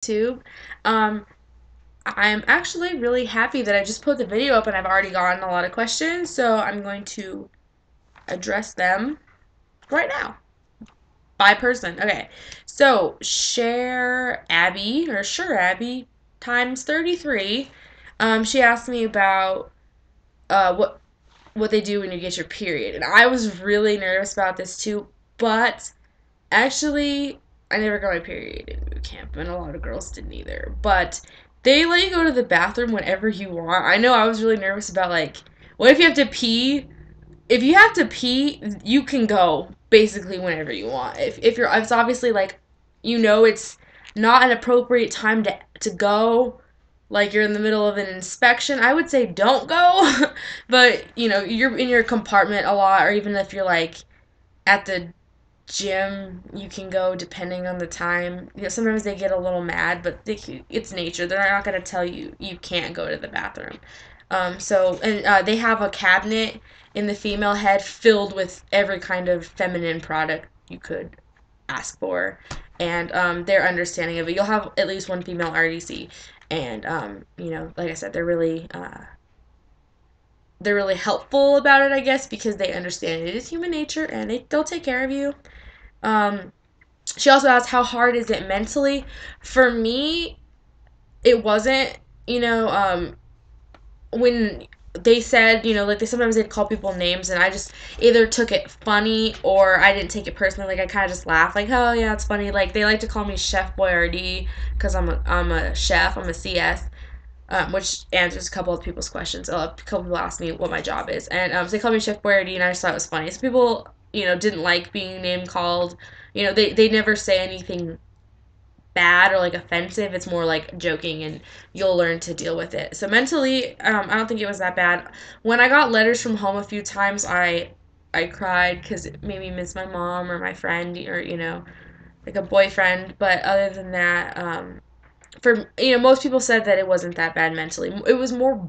YouTube. Um, I'm actually really happy that I just put the video up and I've already gotten a lot of questions, so I'm going to address them right now by person. Okay, so share Abby or sure Abby times 33. She asked me about what they do when you get your period, and I was really nervous about this too, but actually, I never got my period in boot camp, and a lot of girls didn't either. But they let you go to the bathroom whenever you want. I know I was really nervous about, like, what if you have to pee? If you have to pee, you can go basically whenever you want. If you're, it's obviously like, it's not an appropriate time to go. Like you're in the middle of an inspection, I would say don't go. But you're in your compartment a lot, or even if you're like at the gym, you can go depending on the time. Sometimes they get a little mad, but it's nature. They're not going to tell you you can't go to the bathroom. They have a cabinet in the female head filled with every kind of feminine product you could ask for, and they're understanding of it. You'll have at least one female RDC, and like I said, they're really helpful about it, I guess, because they understand it is human nature and they'll take care of you. Um, she also asked, how hard is it mentally? For me, it wasn't, when they said, like sometimes they'd call people names, and I just either took it funny or I didn't take it personally. Like I kind of just laughed, like, oh yeah, it's funny. Like they like to call me Chef Boyardee because I'm a chef, I'm a CS. Which answers a couple of people's questions. A couple people asked me what my job is, and so they called me Chef Boyardee, and I just thought it was funny. So people, didn't like being name called. They never say anything bad or like offensive. It's more like joking, and you'll learn to deal with it. So mentally, I don't think it was that bad. When I got letters from home a few times, I cried because it made me miss my mom or my friend or like a boyfriend. But other than that, for most people said that it wasn't that bad mentally. It was more,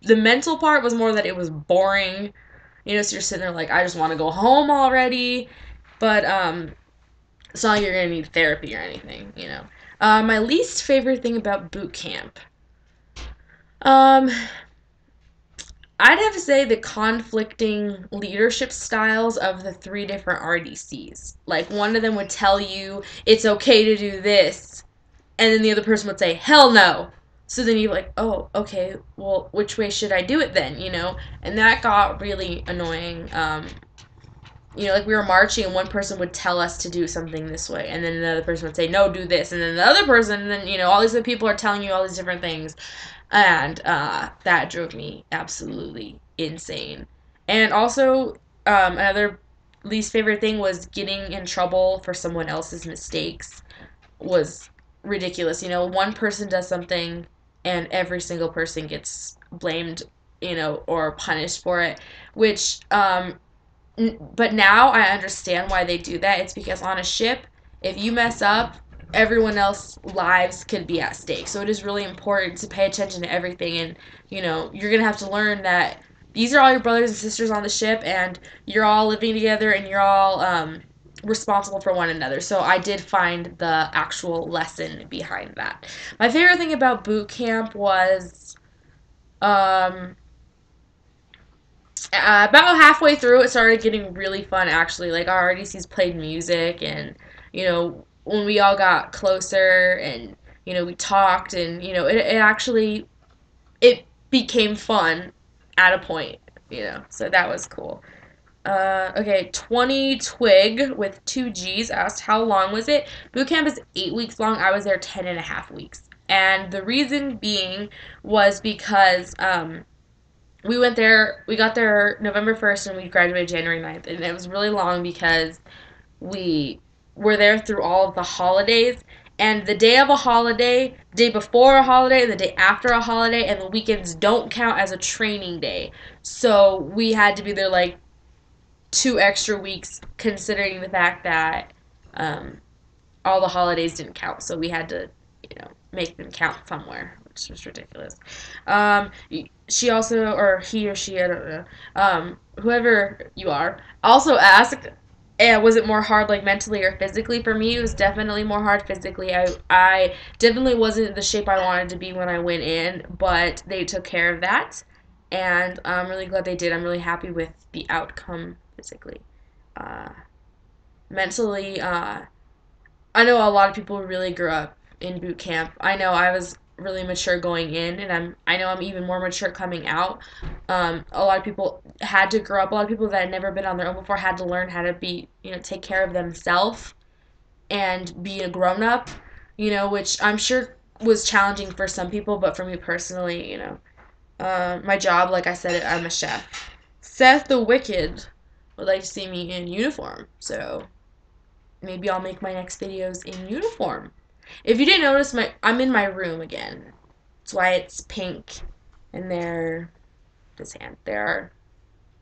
the mental part was more that it was boring. So you're sitting there like, I just want to go home already. But it's not like you're gonna need therapy or anything. My least favorite thing about boot camp. Um, I'd have to say the conflicting leadership styles of the three different RDCs. Like one of them would tell you it's okay to do this, and then the other person would say hell no. So then you're like, oh, okay, well, which way should I do it then? And that got really annoying. Like we were marching and one person would tell us to do something this way, and then another person would say no, do this, and then the other person, and then all these other people are telling you all these different things, and that drove me absolutely insane. And also, another least favorite thing was getting in trouble for someone else's mistakes was ridiculous. One person does something and every single person gets blamed, or punished for it, which but now I understand why they do that. It's because on a ship, if you mess up, everyone else's lives could be at stake. So it is really important to pay attention to everything. And, you're going to have to learn that these are all your brothers and sisters on the ship, and you're all living together, and you're all responsible for one another. So I did find the actual lesson behind that. My favorite thing about boot camp was um, about halfway through, it started getting really fun. Actually, like our RDCs played music, and when we all got closer, and we talked, and it actually it became fun at a point. So that was cool. Okay, 20 Twig with two G's asked, how long was it? Boot camp is 8 weeks long. I was there 10 and a half weeks. And the reason being was because we got there November 1st and we graduated January 9th. And it was really long because we were there through all of the holidays. And the day of a holiday, day before a holiday, and the day after a holiday, and the weekends don't count as a training day. So we had to be there like 2 extra weeks, considering the fact that um, all the holidays didn't count. So we had to, make them count somewhere, which was ridiculous. Um, she also, or he or she, I don't know, whoever you are, also asked, was it more hard like mentally or physically? For me, it was definitely more hard physically. I definitely wasn't the shape I wanted to be when I went in, but they took care of that, and I'm really glad they did. I'm really happy with the outcome physically. Uh, mentally, I know a lot of people really grew up in boot camp. I know I was really mature going in, and I know I'm even more mature coming out. A lot of people had to grow up. A lot of people that had never been on their own before had to learn how to be, take care of themselves and be a grown up. Which I'm sure was challenging for some people, but for me personally, my job, like I said, I'm a chef. Seth the Wicked would like to see me in uniform, so maybe I'll make my next videos in uniform. If you didn't notice, I'm in my room again. That's why it's pink. And there are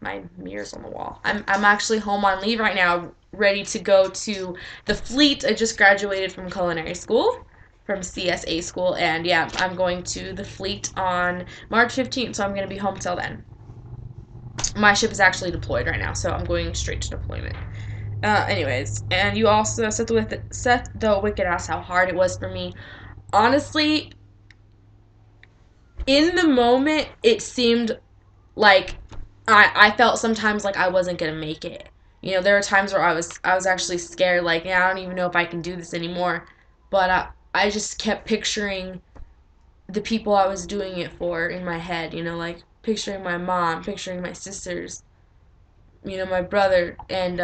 my mirrors on the wall. I'm actually home on leave right now, ready to go to the Fleet. I just graduated from culinary school, from CSA school, and yeah, I'm going to the Fleet on March 15th, so I'm going to be home till then. My ship is actually deployed right now, so I'm going straight to deployment. Anyways, and you also, Seth the Wicked asked how hard it was for me. Honestly, in the moment, it seemed like I felt sometimes like I wasn't gonna make it. There were times where I was actually scared, like, yeah, I don't even know if I can do this anymore. But I just kept picturing the people I was doing it for in my head. Like picturing my mom, picturing my sisters, my brother, and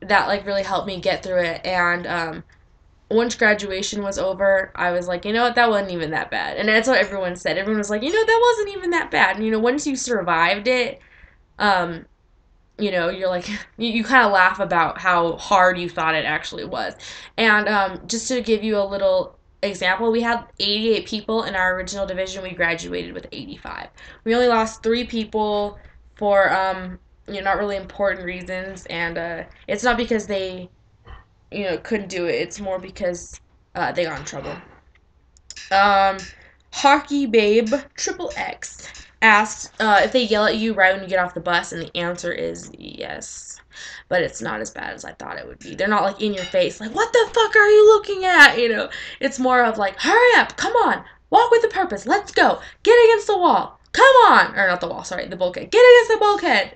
that like really helped me get through it. And once graduation was over, I was like, you know what, that wasn't even that bad. And that's what everyone said. Everyone was like, that wasn't even that bad. And once you survived it, um, you're like, you kind of laugh about how hard you thought it actually was. And just to give you a little example, we had 88 people in our original division. We graduated with 85. We only lost 3 people for not really important reasons, and it's not because they couldn't do it. It's more because they got in trouble. Um, Hockey Babe Triple X asked if they yell at you right when you get off the bus, and the answer is yes. But it's not as bad as I thought it would be. They're not like in your face, like, what the fuck are you looking at? It's more of like, hurry up, come on, walk with a purpose, let's go, get against the wall, come on, or not the wall, sorry, the bulkhead, get against the bulkhead,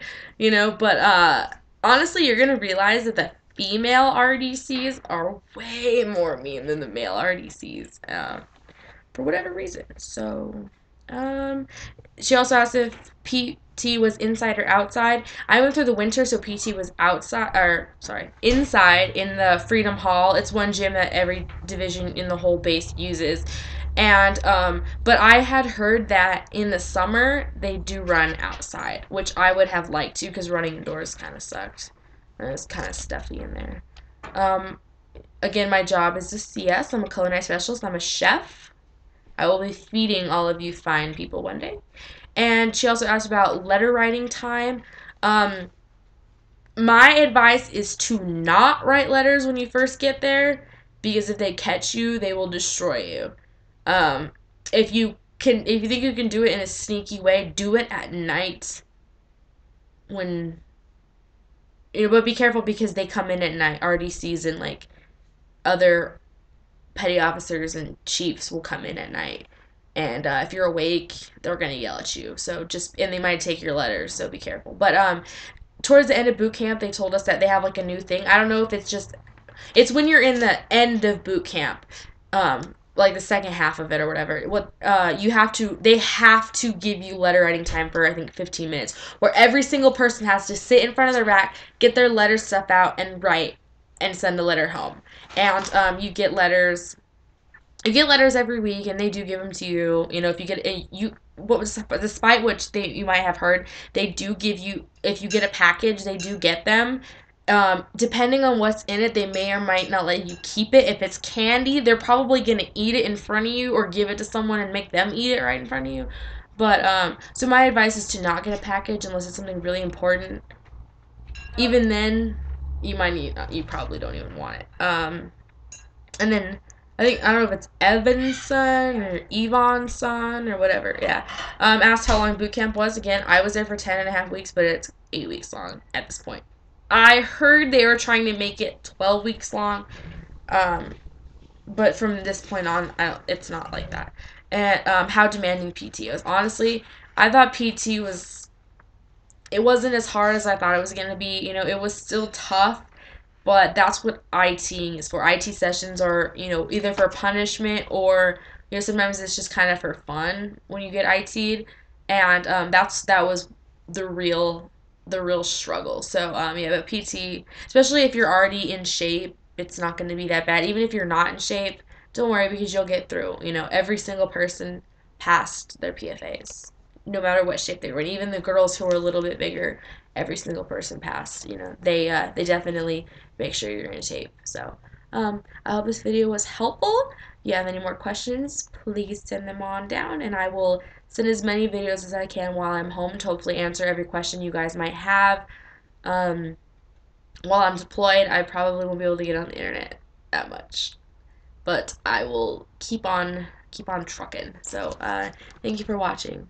but honestly, you're gonna realize that the female RDCs are way more mean than the male RDCs. For whatever reason. So, she also asked if PT was inside or outside. I went through the winter, so PT was outside, or sorry, inside in the Freedom Hall. It's one gym that every division in the whole base uses. And but I had heard that in the summer they do run outside, which I would have liked to because running indoors kind of sucked. It was kind of stuffy in there. Um, Again, my job is a CS. I'm a culinary specialist. I'm a chef. I will be feeding all of you fine people one day. And she also asked about letter writing time. Um, my advice is to not write letters when you first get there, because if they catch you, they will destroy you. Um, if you think you can do it in a sneaky way, do it at night when but be careful because they come in at night. RDCs and like other petty officers and chiefs will come in at night. And if you're awake, they're gonna yell at you. And they might take your letters, so be careful. But towards the end of boot camp, they told us that they have like a new thing. I don't know if it's when you're in the end of boot camp, like the second half of it or whatever. They have to give you letter writing time for I think 15 minutes, where every single person has to sit in front of their rack, get their letter stuff out, and write and send a letter home. And you get letters. You get letters every week, and they do give them to you. If you get despite which you might have heard, they do give you, if you get a package, they do get them. Depending on what's in it, they may or might not let you keep it. If it's candy, they're probably gonna eat it in front of you or give it to someone and make them eat it right in front of you. But so my advice is to not get a package unless it's something really important. Even then, you probably don't even want it. And then I don't know if it's Evan's son or Yvonne's son or whatever. Yeah. Asked how long boot camp was. Again, I was there for 10 and a half weeks, but it's 8 weeks long at this point. I heard they were trying to make it 12 weeks long. Um, but from this point on, it's not like that. And how demanding PT is. Honestly, I thought PT was, it wasn't as hard as I thought it was going to be. You know, it was still tough, but that's what ITing is for. IT sessions are, you know, either for punishment or, you know, sometimes it's just kind of for fun when you get IT'd. And that was the real struggle. So yeah, but PT, especially if you're already in shape, it's not going to be that bad. Even if you're not in shape, don't worry because you'll get through. You know, every single person passed their PFAs, no matter what shape they were in. Even the girls who were a little bit bigger, every single person passed. You know, they definitely make sure you're in shape. So I hope this video was helpful. If you have any more questions, please send them on down, and I will send as many videos as I can while I'm home to hopefully answer every question you guys might have. Um, while I'm deployed, I probably won't be able to get on the internet that much, but I will keep on trucking. So thank you for watching.